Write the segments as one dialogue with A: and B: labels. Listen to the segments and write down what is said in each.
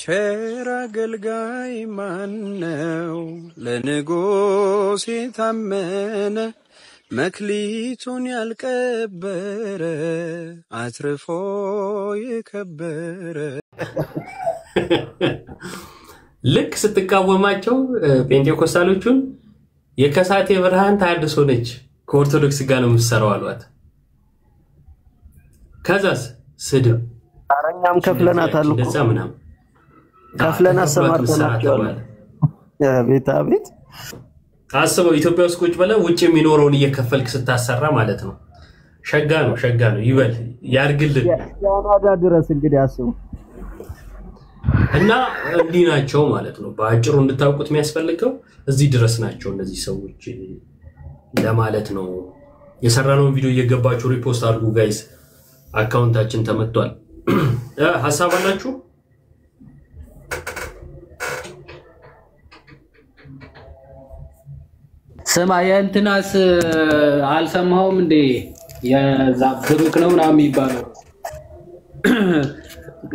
A: ቸር አገልጋይ ማነው ለንጉሥ የታመነ መክሊቱን ያልቀበረ አትርፎ የከበረ
B: ልክ ስትቃወማቸው ጴንጤኮስታሎቹን የከሳቴ ብርሃን ታድሶ ነች ከኦርቶዶክስ ጋር ነው የምትሰራው አሏት። ከዛስ ስድብ
C: አረኛም ከፍለናታል እኮ
B: እንደዛ ምናምን
C: ከፍለና ሰማርተናል። ቤት አቤት
B: አስበው ኢትዮጵያ ውስጥ ቁጭ ብለህ ውጭ የሚኖረውን እየከፈልክ ስታሰራ ማለት ነው። ሸጋ ነው ይበል ያርግልን
C: ያናዳ ድረስ እንግዲህ አስቡ
B: እና እንዲህ ናቸው ማለት ነው። በአጭሩ እንድታውቁት የሚያስፈልገው እዚህ ድረስ ናቸው እነዚህ ሰዎች ለማለት ነው። የሰራነውን ቪዲዮ እየገባችሁ ሪፖስት አድርጉ ጋይስ። አካውንታችን ተመቷል። ሐሳብ አላችሁ?
D: ስማ የእንትናስ አልሰማሁም እንዴ? የዛ ብሩክ ነው ምናምን የሚባለው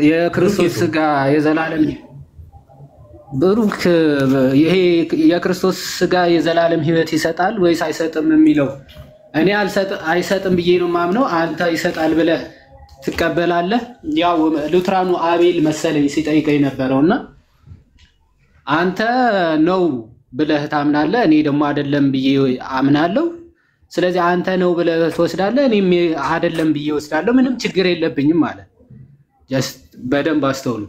D: የክርስቶስ ሥጋ የዘላለም ብሩክ ይሄ የክርስቶስ ሥጋ የዘላለም ሕይወት ይሰጣል ወይስ አይሰጥም የሚለው እኔ አይሰጥም ብዬ ነው ማምነው። አንተ ይሰጣል ብለህ ትቀበላለህ? ያው ሉትራኑ አቤል መሰለኝ ሲጠይቀኝ ነበረውና አንተ ነው ብለህ ታምናለህ፣ እኔ ደግሞ አይደለም ብዬ አምናለሁ። ስለዚህ አንተ ነው ብለህ ትወስዳለህ፣ እኔም አይደለም ብዬ ወስዳለሁ። ምንም ችግር የለብኝም ማለት ጀስት በደንብ አስተውሉ።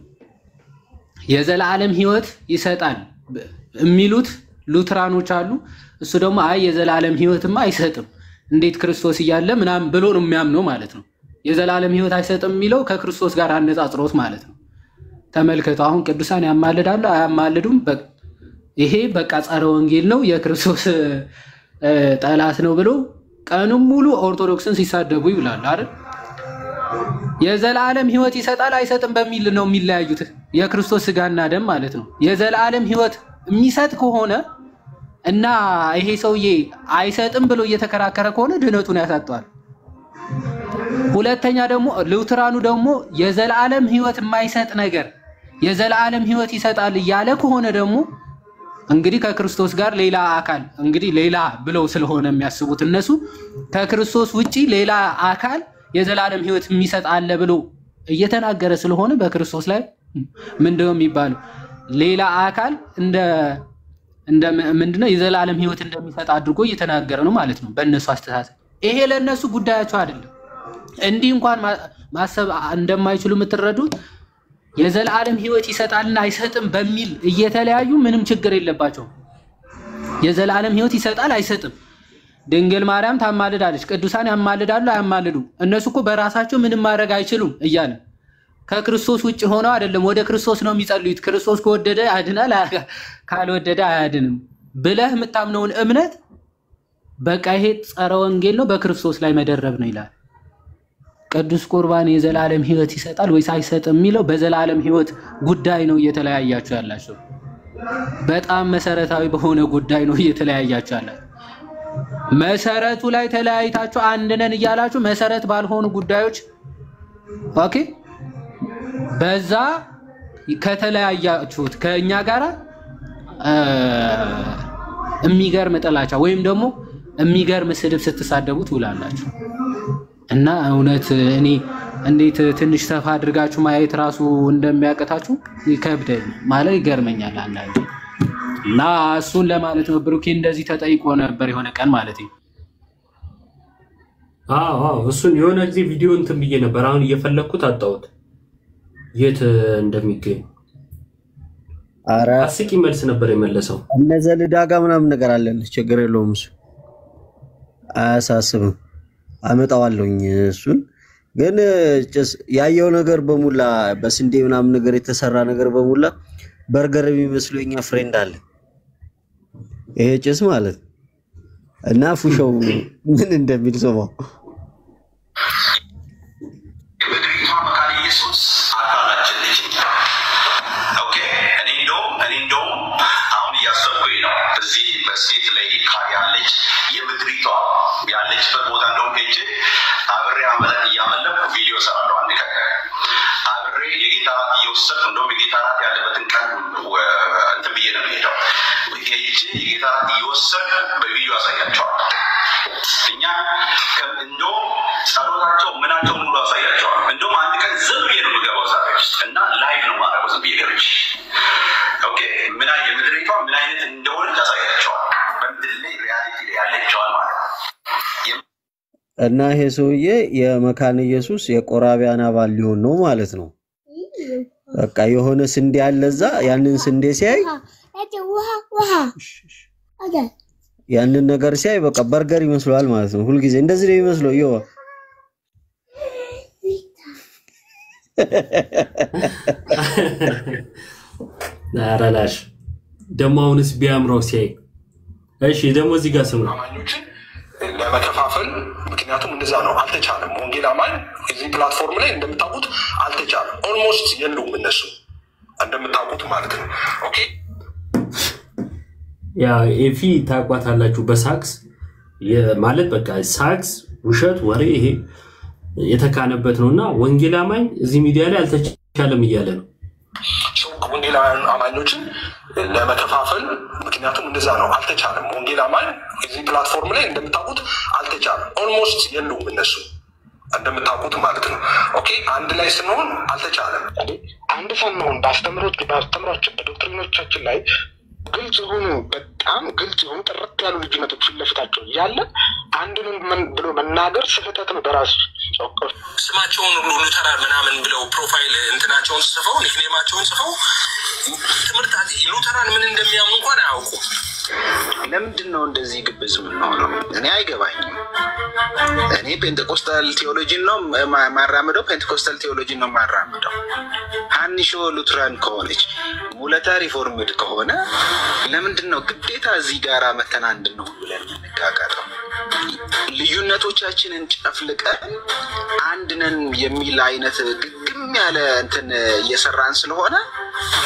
D: የዘላለም ሕይወት ይሰጣል የሚሉት ሉትራኖች አሉ። እሱ ደግሞ አይ የዘላለም ሕይወትማ አይሰጥም እንዴት ክርስቶስ እያለ ምናምን ብሎ ነው የሚያምነው ማለት ነው። የዘላለም ሕይወት አይሰጥም የሚለው ከክርስቶስ ጋር አነጻጽሮት ማለት ነው። ተመልከቱ አሁን ቅዱሳን ያማልዳሉ አያማልዱም? ይሄ በቃ ጸረ ወንጌል ነው የክርስቶስ ጠላት ነው ብሎ ቀኑን ሙሉ ኦርቶዶክስን ሲሳደቡ ይውላል አይደል? የዘላለም ሕይወት ይሰጣል አይሰጥም በሚል ነው የሚለያዩት። የክርስቶስ ሥጋና ደም ማለት ነው። የዘላለም ሕይወት የሚሰጥ ከሆነ እና ይሄ ሰውዬ አይሰጥም ብሎ እየተከራከረ ከሆነ ድህነቱን ያሳጣዋል። ሁለተኛ ደግሞ ሉትራኑ ደግሞ የዘላለም ሕይወት የማይሰጥ ነገር የዘላለም ሕይወት ይሰጣል እያለ ከሆነ ደግሞ እንግዲህ ከክርስቶስ ጋር ሌላ አካል እንግዲህ ሌላ ብለው ስለሆነ የሚያስቡት እነሱ ከክርስቶስ ውጪ ሌላ አካል የዘላለም ሕይወት የሚሰጥ አለ ብሎ እየተናገረ ስለሆነ በክርስቶስ ላይ ምንድነው የሚባለው ሌላ አካል እንደ ምንድነው የዘላለም ሕይወት እንደሚሰጥ አድርጎ እየተናገረ ነው ማለት ነው በእነሱ አስተሳሰብ። ይሄ ለነሱ ጉዳያቸው አይደለም። እንዲህ እንኳን ማሰብ እንደማይችሉ የምትረዱት የዘላለም ሕይወት ይሰጣልና አይሰጥም በሚል እየተለያዩ ምንም ችግር የለባቸው። የዘላለም ሕይወት ይሰጣል አይሰጥም። ድንግል ማርያም ታማልዳለች፣ ቅዱሳን ያማልዳሉ አያማልዱ። እነሱ እኮ በራሳቸው ምንም ማድረግ አይችሉም እያለ ከክርስቶስ ውጭ ሆነው አይደለም ወደ ክርስቶስ ነው የሚጸልዩት። ክርስቶስ ከወደደ ያድናል ካልወደደ አያድንም ብለህ የምታምነውን እምነት በቃ ይሄ ጸረ ወንጌል ነው በክርስቶስ ላይ መደረብ ነው ይላል። ቅዱስ ቁርባን የዘላለም ሕይወት ይሰጣል ወይስ አይሰጥም የሚለው በዘላለም ሕይወት ጉዳይ ነው እየተለያያችሁ ያላችሁ። በጣም መሰረታዊ በሆነ ጉዳይ ነው እየተለያያችሁ ያላችሁ። መሰረቱ ላይ ተለያይታችሁ አንድ ነን እያላችሁ መሰረት ባልሆኑ ጉዳዮች ኦኬ በዛ ከተለያያችሁት ከኛ ጋራ የሚገርም ጥላቻ ወይም ደግሞ የሚገርም ስድብ ስትሳደቡት ውላላችሁ። እና እውነት እኔ እንዴት ትንሽ ሰፋ አድርጋችሁ ማየት ራሱ እንደሚያቀታችሁ ይከብዳል ማለት ይገርመኛል አንዳንዴ። እና እሱን ለማለት ነው ብሩኬ እንደዚህ ተጠይቆ ነበር የሆነ ቀን ማለት ነው።
B: አዎ እሱን የሆነ ጊዜ ቪዲዮ እንትን ብዬ ነበር። አሁን እየፈለኩት አጣሁት የት እንደሚገኝ።
C: አረ
B: አስቂ መልስ ነበር የመለሰው።
C: እነዘ ልዳጋ ምናምን ነገር አለን ችግር የለውም እሱ አያሳስብም። አመጣዋለሁኝ እሱን ግን ያየው ነገር በሙላ በስንዴ ምናምን ነገር የተሰራ ነገር በሙላ በርገር የሚመስለኝ ፍሬንድ አለ ይሄ ጭስ ማለት እና ፉሾው ምን እንደሚል ሰማው።
E: በስቴት ላይ ያለች የምድሪቷ ያለችበት ቦታ እንደውም ሄጄ አብሬ እያመለኩ ቪዲዮ ሰራለሁ። አንድ ቀን አብሬ የጌታ ራት እየወሰድኩ እንደውም የጌታ ራት ያለ እየወሰዱ በቪዲዮ ያሳያቸዋል። እኛ እንደውም ጸሎታቸው ምናቸው ሙሉ ያሳያቸዋል። እንደውም አንድ ቀን ዝም ብዬ ነው የምገባው እዛ ውስጥ እና ላይቭ ነው የማደርገው ዝም ብዬ ገብቼ ኦኬ ምን አይነት የምድሪቷ ምን አይነት እንደሆነች ያሳያቸዋል። በምድር ላይ ሪያሊቲ ላይ ያለችዋል ማለት ነው።
C: እና ይሄ ሰውዬ የመካነ ኢየሱስ የቆራቢያን አባል ሊሆን ነው ማለት ነው። በቃ የሆነ ስንዴ አለዛ ያንን ስንዴ ሲያይ ያንን ነገር ሲያይ በቃ በርገር ይመስላል ማለት ነው። ሁሉ ጊዜ እንደዚህ ነው የሚመስለው። ይኸው
B: ናራላሽ ደሞ አሁንስ ቢያምረው ሲያይ እሺ ደሞ እዚህ ጋር ስሙ
F: አማኞችን ለመከፋፈል ምክንያቱም እንደዛ ነው አልተቻለም። ወንጌል አማኝ እዚህ ፕላትፎርም ላይ እንደምታውቁት አልተቻለም። ኦልሞስት የሉም እነሱ እንደምታውቁት ማለት ነው። ኦኬ
B: ያ ኤፊ ታቋታላችሁ በሳክስ ማለት በቃ ሳክስ ውሸት ወሬ ይሄ የተካነበት ነውና ወንጌል አማኝ እዚህ ሚዲያ ላይ አልተቻለም እያለ ነው።
F: ወንጌል አማኞችን ለመከፋፈል ምክንያቱም እንደዛ ነው አልተቻለም። ወንጌል አማኝ እዚህ ፕላትፎርም ላይ እንደምታውቁት አልተቻለም። ኦልሞስት የሉም እነሱ እንደምታውቁት ማለት ነው። ኦኬ አንድ ላይ ስንሆን አልተቻለም። አንድ ሳንሆን ባስተምሮቻችን በዶክትሪኖቻችን ላይ ግልጽ ሆኑ በጣም ግልጽ ሆኑ ጥርት ያሉ ልዩነቶች ለፍታቸው ያለ አንድን ምን ብሎ መናገር ስህተት ነው በራሱ። ስማቸውን ሁሉ ሉተራን ምናምን ብለው ፕሮፋይል እንትናቸውን ጽፈው ኒክኔማቸውን ጽፈው ትምህርት ሉተራን ምን እንደሚያምኑ እንኳን አያውቁም።
E: ለምንድን ነው እንደዚህ ግብዝ የምንሆነው? እኔ አይገባኝም። እኔ ፔንቴኮስታል ቴዎሎጂን ነው ማራምደው፣ ፔንቴኮስታል ቴዎሎጂን ነው ማራምደው። ሀኒሾ ሉትራን ከሆነች ሙለታ ሪፎርምድ ከሆነ ለምንድን ነው ግዴታ እዚህ ጋር መተና እንድንሆን ብለን እንጋጋጠው? ልዩነቶቻችንን ጨፍልቀን አንድነን የሚል አይነት ግግም ያለ እንትን እየሰራን ስለሆነ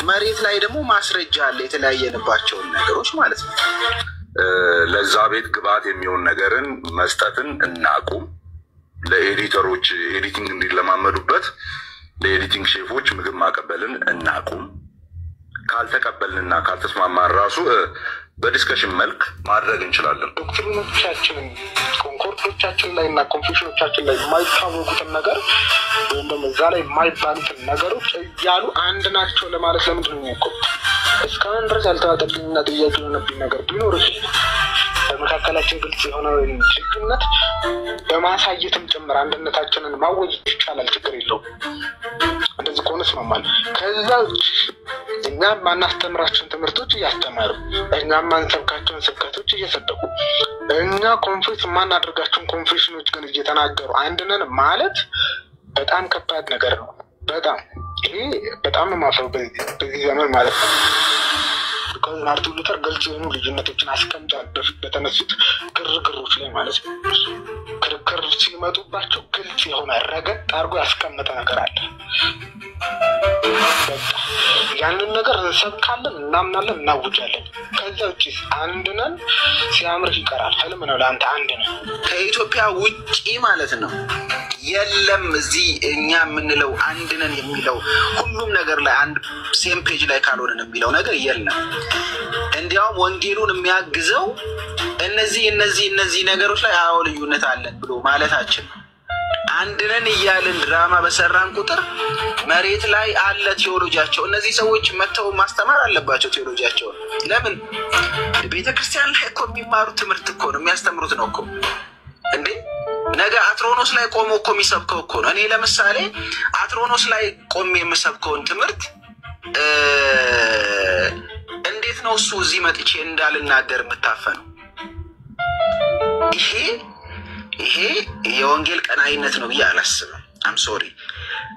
E: መሬት ላይ ደግሞ ማስረጃ አለ የተለያየንባቸውን ነገሮች ማለት ነው።
F: ለዛ ቤት ግብአት የሚሆን ነገርን መስጠትን እናቁም። ለኤዲተሮች ኤዲቲንግ እንዲለማመዱበት ለኤዲቲንግ ሼፎች ምግብ ማቀበልን እናቁም። ካልተቀበልንና ካልተስማማን ራሱ በዲስከሽን መልክ ማድረግ እንችላለን። ዶክትሪኖቻችንን ኮንኮርዶቻችን ላይ እና ኮንፊውሽኖቻችን ላይ የማይታወቁትን ነገር ወይም ደግሞ እዛ ላይ የማይባሉትን ነገሮች እያሉ አንድ ናቸው ለማለት ለምንድን ነው እኮ እስካሁን ድረስ ያልተዋጠልኝና ጥያቄ የሆነብኝ ነገር ቢኖር በመካከላችን ግልጽ የሆነ ልዩነት በማሳየትም ጭምር አንድነታችንን ማወጅ ይቻላል። ችግር የለውም። እንደዚህ ከሆነ እስማማለሁ። ከዛ እኛም ማናስተምራቸውን ትምህርቶች እያስተማሩ እኛም ማንሰብካቸውን ስብከቶች እየሰበኩ እኛ ኮንፌስ ማናደርጋቸውን ኮንፌሽኖች ግን እየተናገሩ አንድነን ማለት በጣም ከባድ ነገር ነው። በጣም ይሄ በጣም ማፈው በዚህ ዘመን ማለት ነው። ቢኮዝ ማርቲን ሉተር ግልጽ የሆኑ ልዩነቶችን አስቀምጧል በተነሱት ግርግሮች ላይ ማለት ነው። ክርክር ሲመጡባቸው ግልጽ የሆነ ረገጥ አድርጎ ያስቀመጠ ነገር አለ። ያንን ነገር እንሰብካለን፣ እናምናለን፣ እናውጃለን። ከዛ ውጭ አንድነን ሲያምርህ ይቀራል። ህልም ነው ለአንተ አንድ ነው።
E: ከኢትዮጵያ ውጪ ማለት ነው የለም። እዚህ እኛ የምንለው አንድነን የሚለው ሁሉም ነገር ላይ አንድ ሴም ፔጅ ላይ ካልሆነን የሚለው ነገር የለም። እንዲያውም ወንጌሉን የሚያግዘው እነዚህ ነገሮች ላይ አዎ ልዩነት አለን ብሎ ማለታችን ነው። አንድነን እያልን ድራማ በሰራን ቁጥር መሬት ላይ አለ ቴዎሎጂያቸው። እነዚህ ሰዎች መተው ማስተማር አለባቸው ቴዎሎጂያቸው። ለምን ቤተክርስቲያን ላይ እኮ የሚማሩት ትምህርት እኮ ነው የሚያስተምሩት ነው እኮ እንዴ። ነገ አትሮኖስ ላይ ቆሞ እኮ የሚሰብከው እኮ ነው። እኔ ለምሳሌ አትሮኖስ ላይ ቆሜ የምሰብከውን ትምህርት እንዴት ነው እሱ እዚህ መጥቼ እንዳልናገር የምታፈነው? ይሄ የወንጌል ቀናይነት ነው ብዬ አላስብም። አም ሶሪ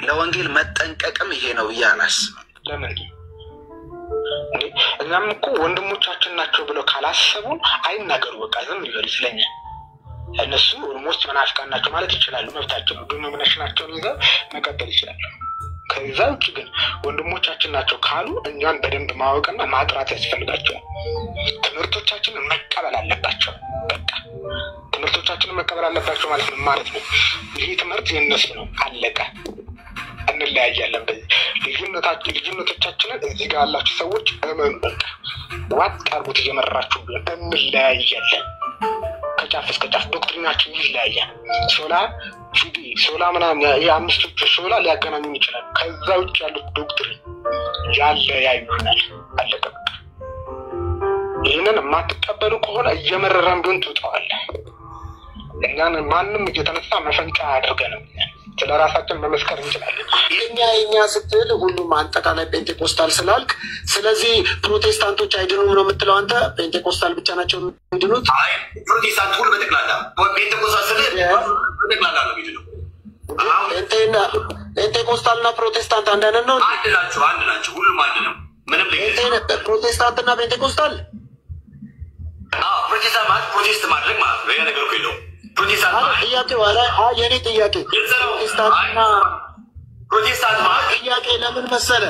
E: ለወንጌል መጠንቀቅም ይሄ ነው ብዬ አላስብም።
F: ለምን እኛም እኮ ወንድሞቻችን ናቸው ብለው ካላሰቡን አይናገሩ። በቃ ዝም ይበሉ ስለኛ። እነሱ ኦልሞስት መናፍቃን ናቸው ማለት ይችላሉ፣ መብታቸው ነው። ዲኖሚኔሽናቸውን ይዘው መቀጠል ይችላሉ። ከዛ ውጭ ግን ወንድሞቻችን ናቸው ካሉ እኛን በደንብ ማወቅና ማጥራት ያስፈልጋቸዋል። ትምህርቶቻችንን መቀበል አለባቸው። በቃ ትምህርቶቻችንን መቀበል አለባቸው ማለት ነው ማለት ነው። ይህ ትምህርት የነሱ ነው፣ አለቀ። እንለያያለን። በዚህ ልዩነቶቻችንን እዚህ ጋር ያላችሁ ሰዎች እመኑ። በቃ
E: ዋጥ አርጉት እየመረራችሁ እንለያያለን። ከጫፍ እስከ ጫፍ ዶክትሪናችን ይለያያል። ሶላ ምናምን የአምስቶቹ ሶላ ሊያገናኙን ይችላል። ከዛ ውጭ ያሉት ዶክትሪን ያለያዩናል። አለቀ። ይህንን የማትቀበሉ ከሆነ እየመረረን ቢሆን ትውጠዋለህ። እኛን ማንም እየተነሳ መፈንጫ አያደርገንም። ስለ ራሳችን መመስከር እንችላለን። የኛ ስትል ሁሉም አጠቃላይ ፔንቴኮስታል ስላልክ፣ ስለዚህ ፕሮቴስታንቶች አይድኑም ነው የምትለው አንተ? ፔንቴኮስታል ብቻ ናቸው የሚድኑት?
G: ፕሮቴስታንት ሁሉ በጠቅላላ ፔንቴኮስታል ስለ በጠቅላላ ነው የሚድነው።
E: ፔንቴኮስታል እና ፕሮቴስታንት አንድ አይነት ነው?
G: አንድ ናቸው። ሁሉም አንድ ነው። ምንም
E: ፕሮቴስታንት እና ፔንቴኮስታል
G: ፕሮቴስታንት ማለት ፕሮቴስት ማድረግ ማለት ነው። ሌላ ነገር እኮ የለውም።
E: የኔ ጥያቄ ፕሮቴስታንት ማለት ጥያቄ ለምን መሰለ?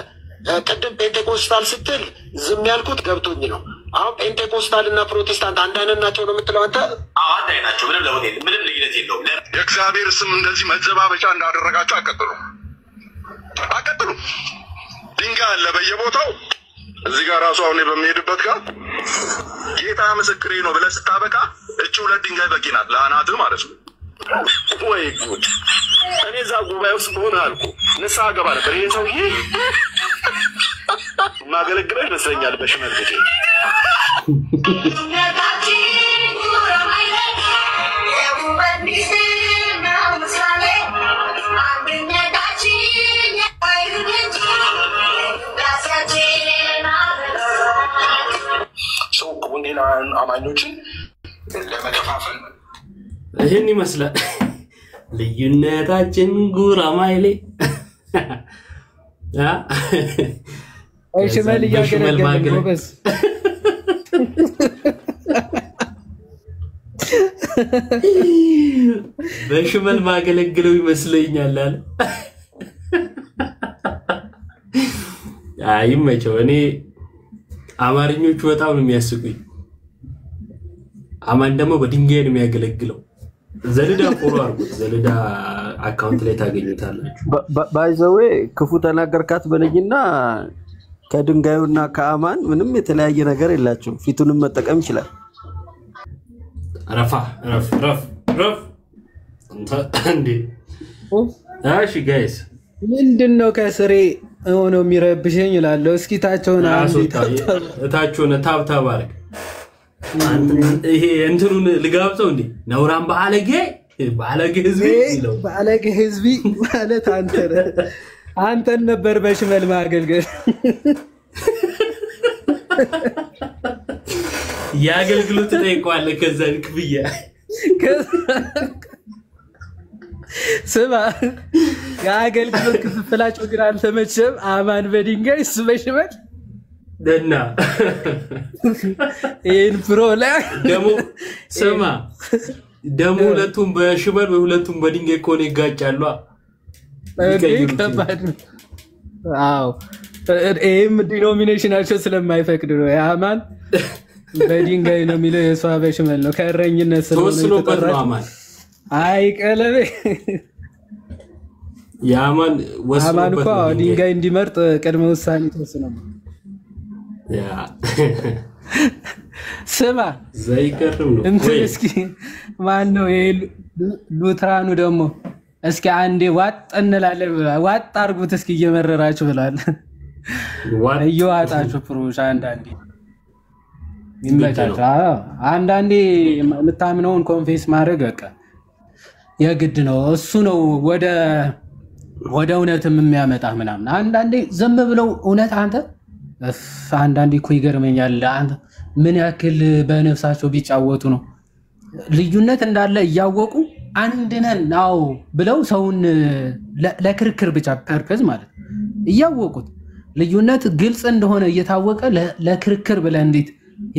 E: ቅድም ፔንቴኮስታል ስትል ዝም ያልኩት ገብቶኝ ነው። አሁን ፔንቴኮስታል እና ፕሮቴስታንት አንድ አይነት ናቸው ነው የምትለው አንተ?
G: አንድ አይነት ናቸው። ምንም ልዩነት የለውም።
F: የእግዚአብሔር ስም እንደዚህ መዘባበቻ እንዳደረጋቸው አቀጥሉ። ድንጋይ አለ በየቦታው። እዚህ ጋር ራሱ አሁን በሚሄድበት ጋር ጌታ ምስክሬ ነው ብለህ ስታበቃ እቺ 2 ድንጋይ በቂ ናት ለአናትህ ማለት ነው። ወይ ጉድ! እኔ እዛ ጉባኤ ውስጥ በሆነ አልኩ ንስሐ ገባ ነበር። ይሄን ሰውዬ ማገለግለው ይመስለኛል በሽመልከቴ።
E: ወንጌላውያን አማኞችን ለመከፋፈል
B: ይህን ይመስላል ልዩነታችን። ጉራማይሌ
H: ሽመል እያገለገለ ጎበዝ
B: በሽመል ማገለግለው ይመስለኛል አለ። አይመቸው። እኔ አማርኞቹ በጣም ነው የሚያስቁኝ። አማን ደግሞ በድንጋይ ነው የሚያገለግለው። ዘልዳ ፎሎ አድርጉት። ዘልዳ አካውንት ላይ ታገኙታላችሁ።
C: ባይ ዘ ዌይ ክፉ ተናገርካት በለኝና ከድንጋዩና ከአማን ምንም የተለያየ ነገር የላቸውም። ፊቱንም መጠቀም ይችላል።
B: ረፍ እንዴ! እሺ ጋይስ
H: ምንድነው ከስሬ ሆኖ የሚረብሸኝ እላለሁ። እስኪ ታቸውን
B: ታቸውን ታብታብ አድርግ። ይሄ እንትኑን ልጋብተው እንዴ ነውራም ባለጌ
H: ህዝቢ ማለት አንተን ነበር በሽመል ማገልገል።
B: ያገልግሎት ጠይቀዋለህ። ከዛን ክፍያ
H: ስማ የአገልግሎት ክፍላቸው ግን አልተመቸም። አማን በድንጋይ እሱ በሽመል
B: ደና
H: ይሄን ፕሮ ላይ
B: ስማ ደግሞ ሁለቱም በሽመል በሁለቱም በድንጋይ ኮኔ ይጋጫሉ።
H: አዎ ይሄም ዲኖሚኔሽናቸው ስለማይፈቅድ ነው። የአማን በድንጋይ ነው የሚለው፣ የሷ በሽመል ነው። ከእረኝነት
B: ስለሆነ አማን አይ
H: ቀለቤ
B: ያማን
H: አማን እኮ ድንጋይ እንዲመርጥ ቅድመ ውሳኔ ተወስኗል።
B: ያ
H: ስማ
B: ዘይከርም ነው
H: እንትን እስኪ ማን ነው ሉትራኑ ደግሞ እስኪ አንዴ ዋጥ እንላለን። ዋጥ አርጉት እስኪ እየመረራችሁ ብሏል። እየዋጣችሁ ፕሮሽ አንዳንዴ ይመጣል። አንዳንዴ የምታምነውን ኮንፌስ ማድረግ በቃ የግድ ነው። እሱ ነው ወደ እውነትም የሚያመጣ ምናምን። አንዳንዴ ዝም ብለው እውነት አንዳንዴ እኮ ይገርመኛል። አንተ ምን ያክል በነፍሳቸው ቢጫወቱ ነው ልዩነት እንዳለ እያወቁ አንድ ነን ነው ብለው ሰውን ለክርክር ብቻ ፐርፐዝ ማለት እያወቁት ልዩነት ግልጽ እንደሆነ እየታወቀ ለክርክር ብለ እንዴት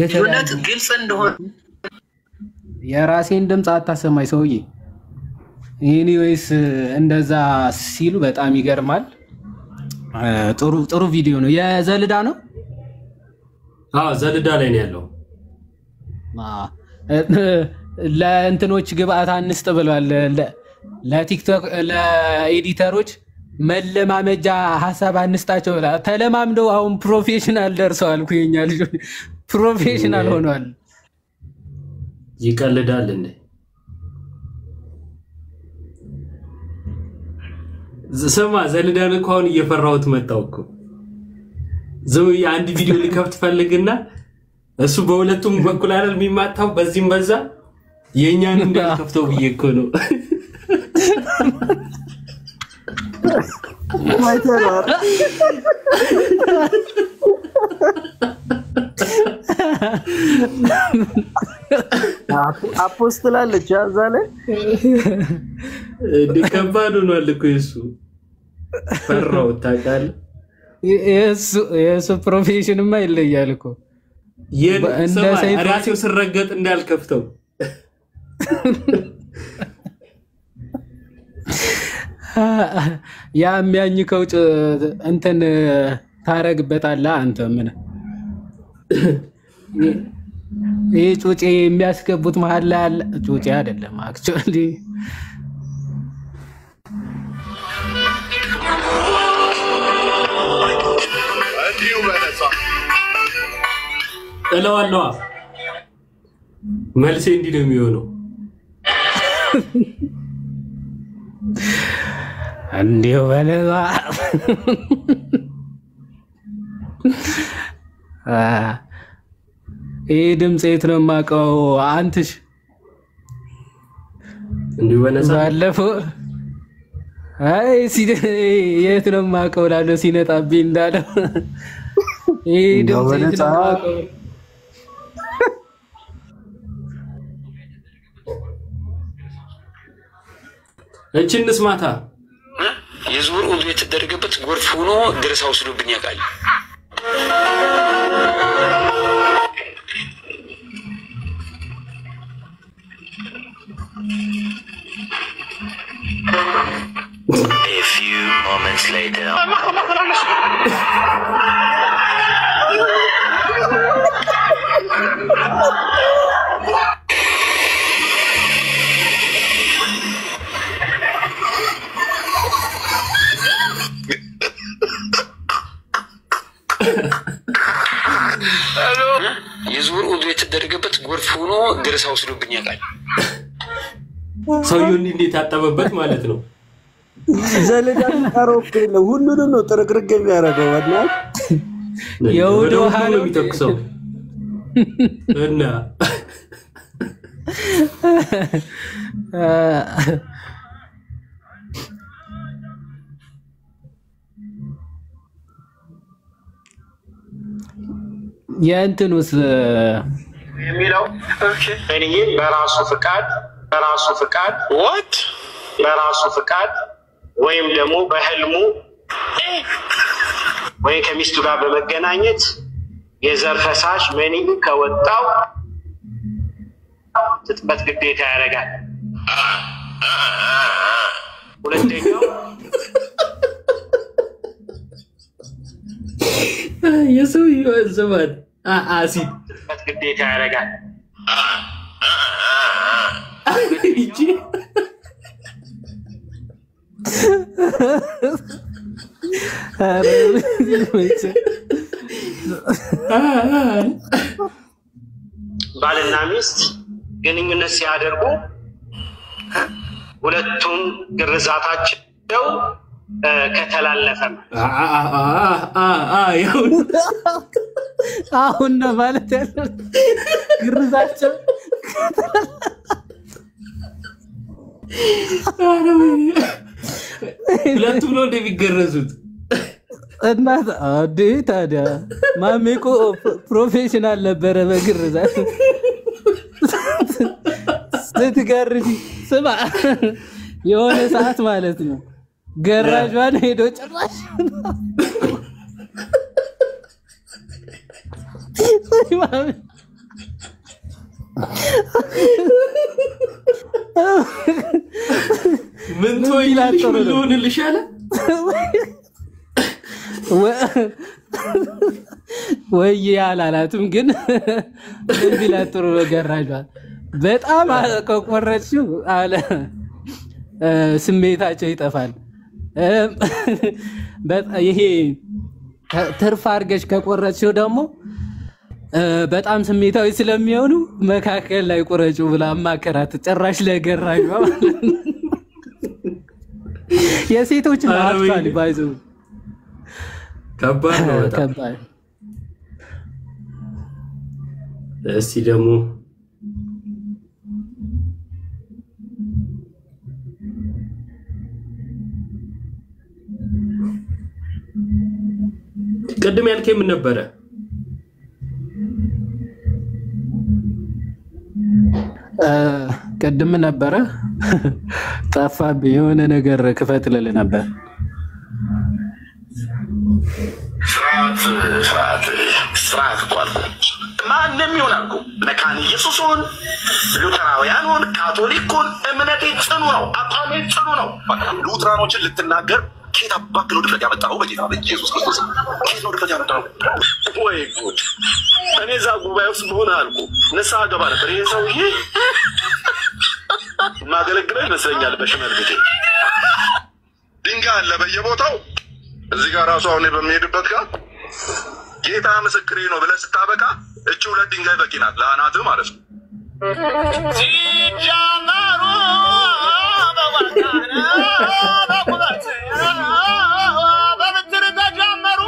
H: ልዩነት ግልጽ እንደሆነ የራሴን ድምፅ አታሰማኝ ሰውዬ። ኤኒዌይስ እንደዛ ሲሉ በጣም ይገርማል። ጥሩ ቪዲዮ ነው። የዘልዳ ነው።
B: ዘልዳ ላይ ነው ያለው።
H: ለእንትኖች ግብአት አንስጥ ብሏል። ለቲክቶክ ለኤዲተሮች መለማመጃ ሀሳብ አንስጣቸው ብላ ተለማምደው አሁን ፕሮፌሽናል ደርሰዋል እኮ የኛ ልጆች። ፕሮፌሽናል ሆኗል።
B: ይቀልዳል እንዴ? ስማ ዘልዳን እኮ አሁን እየፈራሁት መጣሁ እኮ። ዘው አንድ ቪዲዮ ሊከፍት ፈልግና እሱ በሁለቱም በኩል አይደል የሚማታው በዚህም በዛ የኛን እንዳልከፍተው ብዬ እኮ ነው።
C: አፖስትል አለች እዛ ላይ
B: ከባድ ሆኗል እኮ እሱ ፈራው ታውቃለህ።
H: የሱ ፕሮፌሽንማ ይለያል እኮ
B: እንደ ራሴው ስረገጥ እንዳልከፍተው
H: ያ የሚያኝከው እንትን ታረግበታለህ አንተ ምን ይሄ ጩጬ የሚያስገቡት መሀል ላይ አለ። ጩጬ አይደለም አክቹአሊ
B: እለዋለሁ። መልሴ እንዲህ ነው የሚሆነው።
H: እንዲሁ በለዋ ይሄ ድምፅ የት ነው የማውቀው? አንትሽ
B: እንዲሁ በነሳ
H: ባለፈው አይ የት ነው የማውቀው ላለው ሲነጣብኝ እንዳለው ይሄ ድምፅ የት ነው የማውቀው?
B: እቺንስ ማታ
I: የዙር ውዱ የተደረገበት ጎርፍ ሆኖ ድረስ አውስዶብኝ ያውቃል። A few moments later. የዙር ውዱ የተደረገበት ጎርፍ ሆኖ ድረስ አውስዶብኝ ያውቃል።
B: ሰውየው እንዴት ያጠበበት ማለት ነው።
C: ዘልዳን ካሮክ ነው ሁሉንም ነው ጥርቅርቅ የሚያደርገው ወድናል።
H: የውዱ ሀሎ
B: የሚተክሰው እና
H: የእንትኑስ
I: የሚለው እኔ በራሱ ፍቃድ ወይም ደግሞ በህልሙ ወይም ከሚስቱ ጋር በመገናኘት የዘር ፈሳሽ መኒ ከወጣው ትጥበት ግዴታ ያደርጋል። ሁለተኛው
B: የሰውየው ዘመን አሲድ
I: ትጥበት ግዴታ ያደርጋል።
B: እቺ
I: ባልና ሚስት ግንኙነት ሲያደርጉ ሁለቱም ግርዛታቸው ከተላለፈ
H: አሁን ነው ማለት ያለው ግርዛቸው
B: ሁለቱም ነው እንደሚገረዙት
H: እናት አዴ ታዲያ ማሜኮ ፕሮፌሽናል ነበረ በግርዛት ስትገርጂ ስማ የሆነ ሰዓት ማለት ነው ገራጇን ሄዶ ጭራሽ
B: ምን ትወይልሽ ምን ልሆንልሽ አለ
H: ወይ አላላትም ግን እንዲላት ጥሩ ገራጇን በጣም ከቆረጥሽው አለ ስሜታቸው ይጠፋል። ይሄ ትርፍ አድርገሽ ከቆረጥሽው ደግሞ በጣም ስሜታዊ ስለሚሆኑ መካከል ላይ ቁረጩ ብላ አማከራት። ጭራሽ ለገራኝ ማለት ነው። የሴቶች ናፍቃሊ ባይዙ
B: ከባድ ነው በጣም
H: ከባድ።
B: እስቲ ደግሞ ቅድም ያልከኝ ምን ነበረ?
H: ቅድም ነበረ ጠፋብኝ። የሆነ ነገር ክፈትልል ነበር።
E: ስርዓት ቋል ማንም ይሆናልኩ መካን ኢየሱስን ሉተራውያኑን ካቶሊኩን እምነቴ ጽኑ ነው፣ አቋሜ ጽኑ ነው። ሉተራኖችን ልትናገር ኬት አባክ ነው ድፍረት ያመጣው? በጌታ በኢየሱስ ክርስቶስ ኬት ነው ድፍረት ያመጣው? ወይ ጉድ! እኔ እዛ ጉባኤ ውስጥ መሆን አልኩ ንስሐ ገባ ነበር። ይሄ ሰውዬ ማገለግለው ይመስለኛል በሽመልቤቴ ድንጋይ አለ በየቦታው። እዚህ ጋር ራሱ አሁን በሚሄድበት ጋር ጌታ ምስክሬ ነው ብለህ ስታበቃ እቺ ሁለት ድንጋይ በቂ ናት ለአናትህ ማለት ነው። ሲጃማሩ በዋጋና በቁበት በምትር ተጀመሩ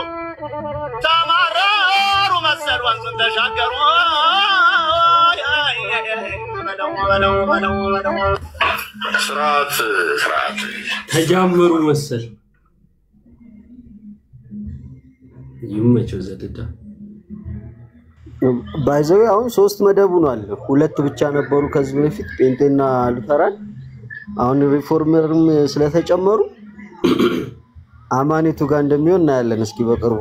E: ተማረሩ መሰል ወንዙን ተሻገሩ። ስርዓት
B: ተጀመሩ መሰል ይመቸው ዘደዳ
C: ባይዘው አሁን 3 መደብ ሆኗል። 2 ብቻ ነበሩ ከዚህ በፊት ጴንጤና ሉተራን። አሁን ሪፎርመርም ስለተጨመሩ አማኔቱ ጋር እንደሚሆን እናያለን። እስኪ በቅርቡ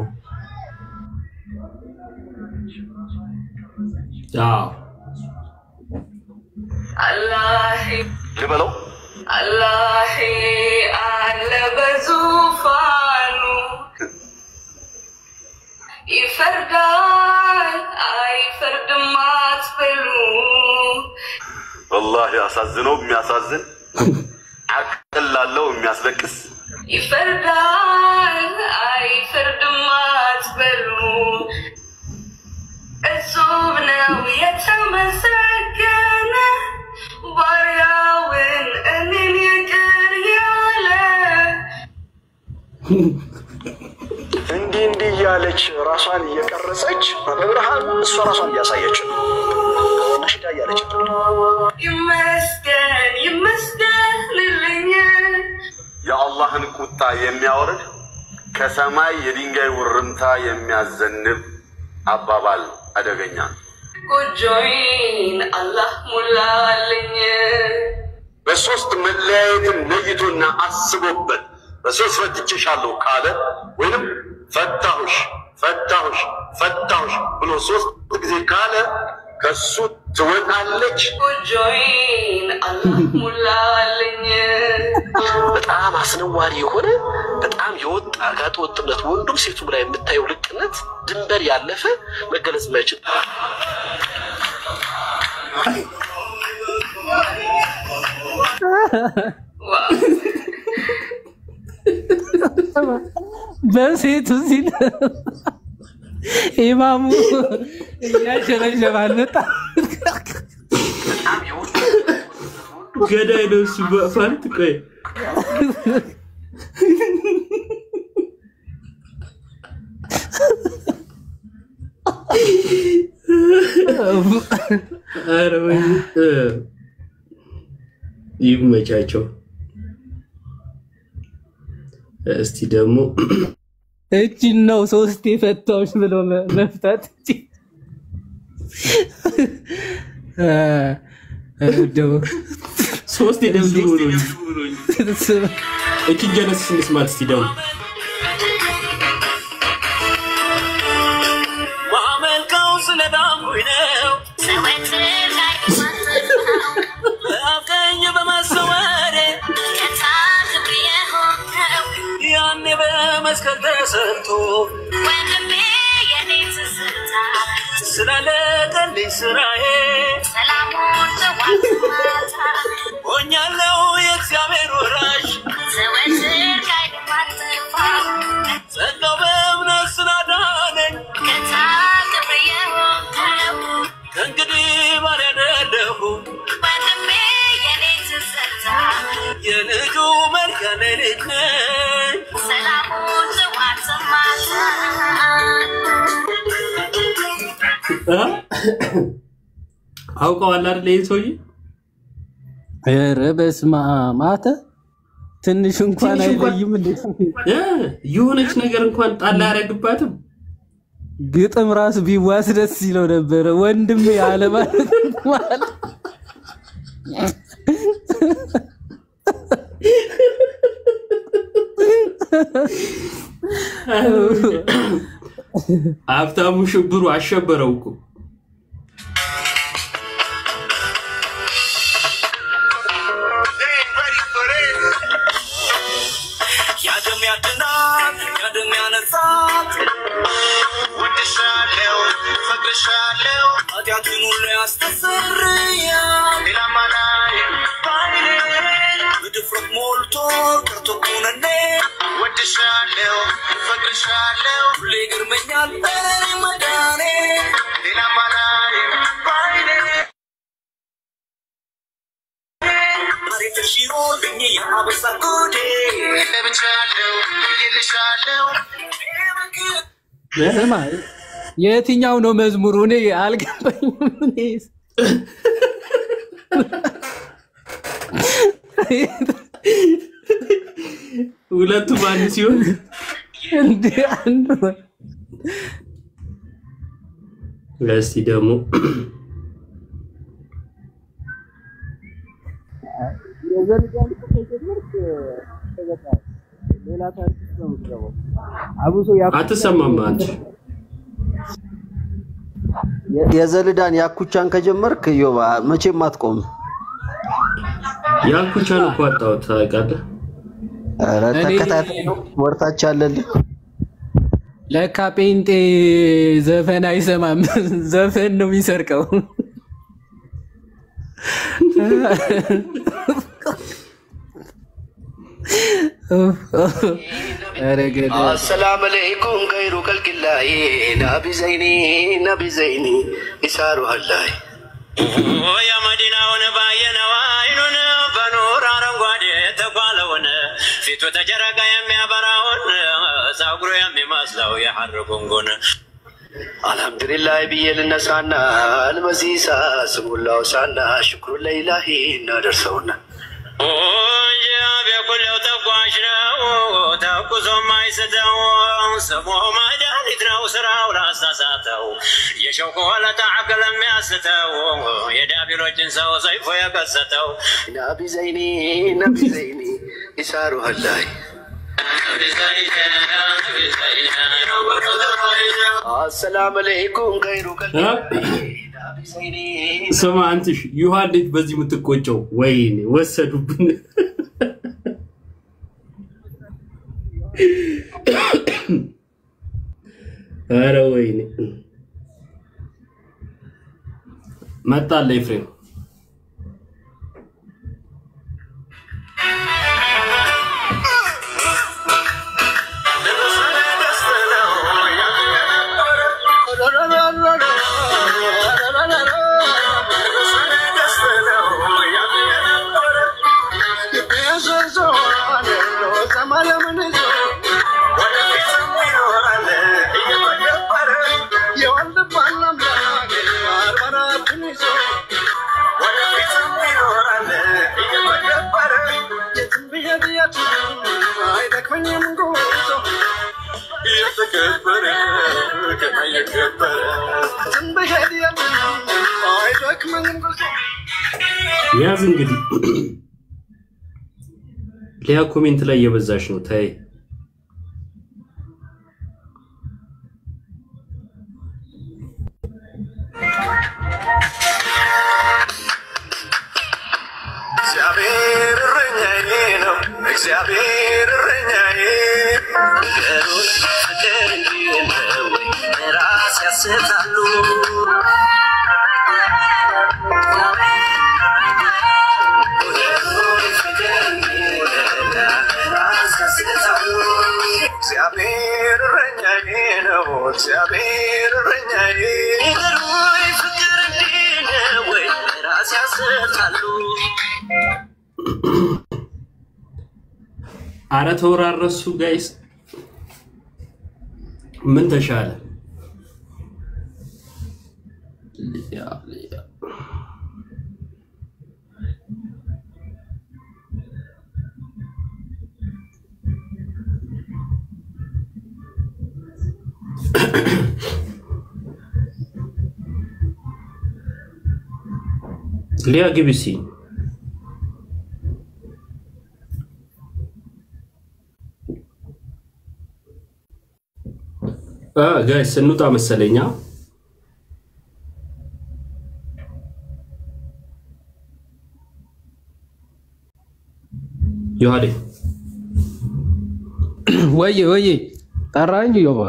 J: አላህ
E: ልበለው
J: አላህ አለ በዙፋኑ ይፈርዳል አይፈርድም አትበሉ።
E: والله ያሳዝነው የሚያሳዝን አቅል ላለው የሚያስለቅስ
J: ይፈርዳል አይፈርድም አትበሉ። እጹብ ነው የተመሰገነ ባሪያውን እኔን ይቅር ያለ።
E: እንዲህ እያለች ራሷን እየቀረጸች በብርሃን እሷ ራሷን እያሳየች ነሽዳ እያለች
J: ይመስገን ይመስገንልኝ
E: የአላህን ቁጣ የሚያወርድ ከሰማይ የድንጋይ ውርምታ የሚያዘንብ አባባል አደገኛ።
J: ጎጆዬን አላህ ሙላልኝ።
E: በሶስት መለያየትን ለይቶና አስቦበት በሶስት ፈትቼሻለሁ ካለ ወይንም ፈታሁሽ ፈታሁሽ ፈታሁሽ ብሎ 3 ጊዜ ካለ ከሱ ትወጣለች።
J: ጎጆዬን አላህ ሙላልኝ።
E: በጣም አስነዋሪ የሆነ በጣም የወጣ ጋጥ ወጥነት ወንዱም ሴቱም ላይ የምታየው ልቅነት ድንበር ያለፈ መገለጽ የማይችል
H: በሴቱ ሲል ኢማሙ ያሸረሸባል። በጣም
B: ገዳይ ነው እሱ በፋንት ቆይ አረወይ ይመቻቸው። እስቲ ደግሞ
H: እቺ ነው 3 ፈታዎች ብሎ መፍታት ደው
B: 3 ደምዱ ነው እቺ ጀነስ ስንስማት እስቲ ደግሞ
E: ማመልከው ስለዳንኩኝ ነው አቀኝ በመሰወሬ ያኔ በመስቀል ተሰርቶ
J: ወንድሜ የኔ ትዝታ
E: ስላለቀልኝ ስራዬ
J: ሰላሙን ተዋጥማታ
E: ሆኛለሁ የእግዚአብሔር ወራሽ
J: ዘወትር ካይማጠፋ
E: ጸጋው በእምነት ስላዳነኝ
J: ከታቅብር የሆንከው ሰላሙን ዋትማታ
B: አውቀዋል አይደል ይሄ ሰውዬ?
H: ኧረ በስመ አብ አንተ ትንሽ እንኳን አይለይም እንዴ?
B: የሆነች ነገር እንኳን ጣል ያደርግባትም
H: ግጥም ራስ ቢዋስ ደስ ይለው ነበር ወንድሜ ያለ ማለት
B: ሀብታሙ ሽብሩ አሸበረው እኮ
H: የትኛው ነው መዝሙሩ? እኔ አልገባኝም።
B: ሁለቱ ባንድ ሲሆን
H: እንዴ አንዱ
B: እስቲ ደግሞ አትሰማም አንተ
C: የዘልዳን ያኩቻን ከጀመርክ ዮባ መቼም አትቆም።
B: ያኩቻን እኮ አጣሁት ታውቃለህ?
C: ኧረ ተከታታይ ነው ወርታች አለልኝ።
H: ለካ ጴንጤ ዘፈን አይሰማም፣ ዘፈን ነው የሚሰርቀው።
K: السلام عليكم غير خلق الله نبي زيني إسارو الله يا مدينة ونباينا وعينون بنور عرنقواد تقالون فيتو تجرق يمي براون ساقرو يمي مسلو يحرقون الحمد لله بيال النسانا المزيسا سمو الله وسانا شكر لإلهي ندرسونا بكل تقواشنا تقوزو ما يستو سمو ما جانتنا وسرا ولا استساتو يشوكو ولا تعقل ما يستو يدابي رجن سو سيفو يقستو نبي زيني إسارو هالله السلام عليكم غيرو
B: ስማ አንተሽ ዮሐንስ በዚህ ምትቆጨው ወይኔ ወሰዱብን። ኧረ ወይኔ መጣለ ኤፍሬም ያዝ እንግዲህ ሊያ ኮሜንት ላይ የበዛሽ ነው ታይ
K: እግዚአብሔር እረኛዬ ገሩን ፍቅር እንዲነው ራስ ያስታሉ እግዚአብሔር እረኛዬ ነው እግዚአብሔር እረኛዬ ገሩን ፍቅር እንዲነው ራስ ያስታሉ
B: አረ ተወራረሱ ጋይስ ምን ተሻለ ሊያ ግብሲ ጋይስ እንውጣ መሰለኛ ዮሐዴ
H: ወይ ጠራኝ ይዋ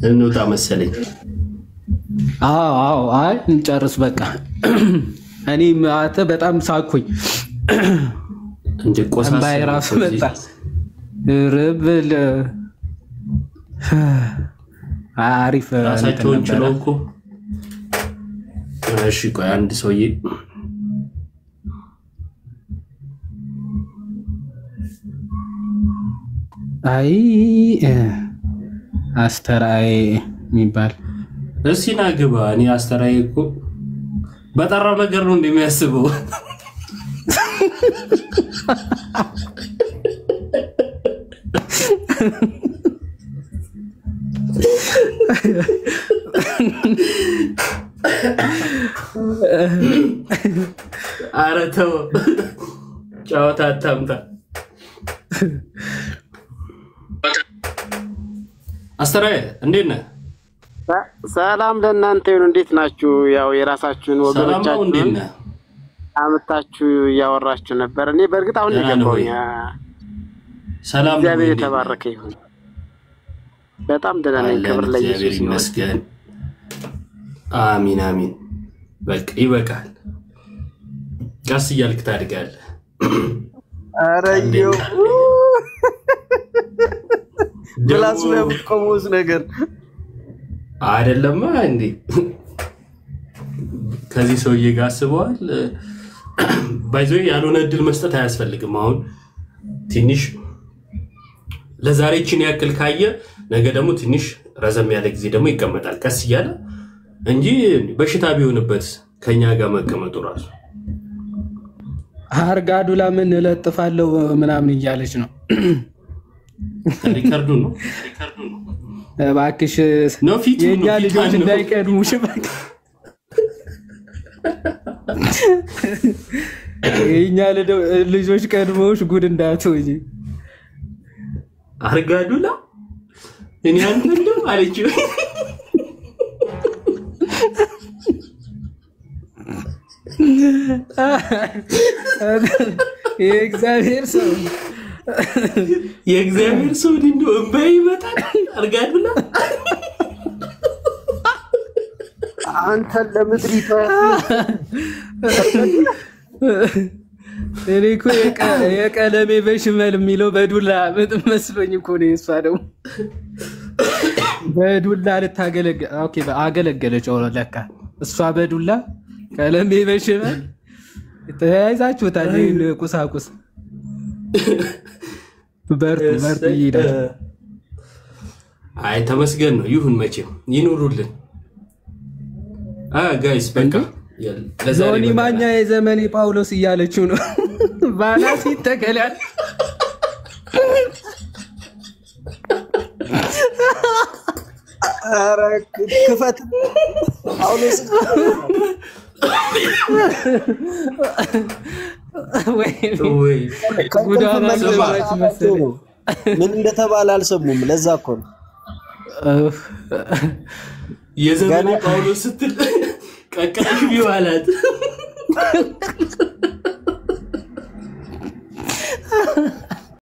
B: እንውጣ መሰለኝ
H: አዎ አይ እንጨርስ በቃ እኔ ማተ በጣም ሳኩኝ
B: እንደ ቆሳስ
H: ባይራስ መጣ ርብል አሪፍ
B: ራሳቸውን ችለው እኮ እሺ ቆይ አንድ ሰውዬ
H: አይ አስተራይ የሚባል
B: እሲና ግባ እኔ አስተራይ እኮ በጠራው ነገር ነው እንደሚያስበው አረተው ጫወታ አታምጣ አስተራይ እንዴት ነህ
L: ሰላም ለእናንተ ይሁን እንዴት ናችሁ ያው የራሳችሁን ወገኖቻችሁን አመጣችሁ ያወራችሁ ነበር እኔ በርግጥ አሁን የገባሁኝ
B: ሰላም
L: እግዚአብሔር የተባረከ ይሁን በጣም ደህና ነኝ ክብር ለኢየሱስ
B: ይመስገን አሚን አሚን በቃ ይበቃል ቀስ እያልክ ታድጋለህ
L: አረዮ ብላስ ለቆሙስ ነገር
B: አይደለም እንዴ ከዚህ ሰውዬ ጋር አስበዋል ባይዘው ያልሆነ እድል መስጠት አያስፈልግም አሁን ትንሽ ለዛሬችን ያክል ካየ ነገ ደግሞ ትንሽ ረዘም ያለ ጊዜ ደግሞ ይቀመጣል ቀስ እያለ እንጂ በሽታ ቢሆንበት ከኛ ጋር መቀመጡ ራሱ
H: አርጋዱላ ምን ለጥፋለው ምናምን እያለች ነው
B: ሪካርዶ ነው
H: ባክሽ
B: ነው ፊት
H: የኛ ልጆች እንዳይቀድሙሽ በቃ የኛ ልጆች ቀድሞሽ ጉድ እንዳትወጂ
B: አርጋዱላ እኔ አንተም አለችው
H: የእግዚአብሔር ሰው
B: እንዶ እንባይ ይመጣል አርጋዱላ
L: አንተ ለምድሪቷ
H: እኔ እኮ የቀለሜ በሽመል የሚለው በዱላ መስሎኝ እኮ ነው እሷ ደግሞ በዱላ ልታገለግል ኦኬ አገለገለች ለካ እሷ በዱላ ቀለሜ በሽመል ተያይዛችሁታል ቁሳቁስ በርቱ ይላል
B: አይ ተመስገን ነው ይሁን መቼም ይኑሩልን ጋይስ በቃ
H: ዞኒ ማኛ የዘመኔ ጳውሎስ እያለችው ነው ባላስ ይተከላል
L: አረ ክፈት ጳውሎስ
C: ወይ ጉዳና ምን እንደተባለ አልሰሙም ለዛ እኮ ነው
B: የዘመኔ ጳውሎስ ስትል ቀቀሽ ቢዋላት